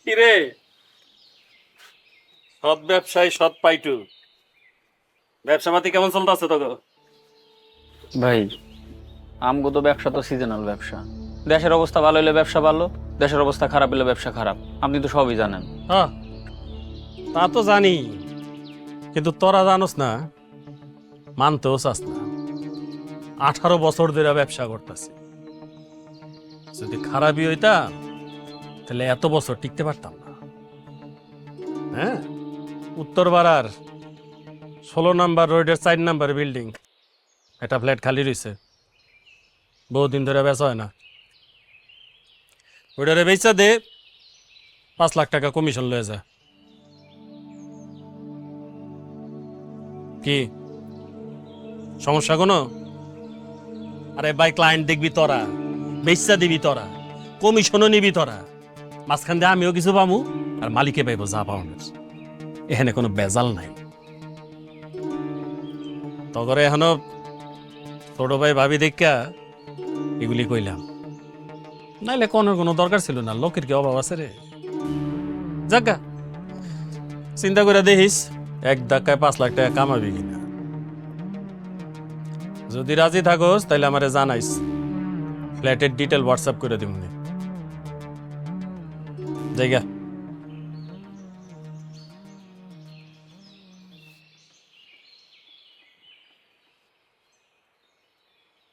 কিরে, সৎ ব্যবসায়ী সৎ পাইটু, ব্যবসা পাতি কেমন চলতেছে তোকে? ভাই আমগো তো ব্যবসা তো সিজনাল ব্যবসা। দেশের অবস্থা ভালো হলে ব্যবসা ভালো, দেশের অবস্থা খারাপ হলে ব্যবসা খারাপ। আপনি তো সবই জানেন। হ্যাঁ, তা তো জানি, কিন্তু তোরা জানোস না, মানতেও চাস না। 18 বছর ধরে ব্যবসা করতেছি। যদি খারাপই হইতাম তাহলে এত বছর টিকতে পারতাম না। হ্যাঁ, উত্তরপাড়ার 16 নম্বর রোডের 4 নম্বর বিল্ডিং, একটা ফ্ল্যাট খালি রয়েছে, বহুদিন ধরে বেচা হয় না। ওইটারে বেচা দে, 5 লাখ টাকা কমিশন লয়ে যা। কি সমস্যা কোনো? আরে ভাই, ক্লায়েন্ট দেখবি তোরা, বেচা দিবি তোরা, কমিশনও নিবি তোরা, মাঝখান দিয়ে আমিও কিছু পামু আর মালিকে পাইব যা পাওনের। এখানে কোনো বেজাল নাই। তগরে এখনো ছোট ভাই ভাবি দেখা এগুলি কইলাম, নাইলে কোনো দরকার ছিল না। লোকের কি অভাব আছে রে? যাগা, চিন্তা করে দেখিস এক ধাক্কায় 5 লাখ টাকা কামাবি কিনা। যদি রাজি থাকোস তাহলে আমারে জানাইস, ফ্ল্যাটের ডিটেল হোয়াটসঅ্যাপ করে দিবনি। জায়গা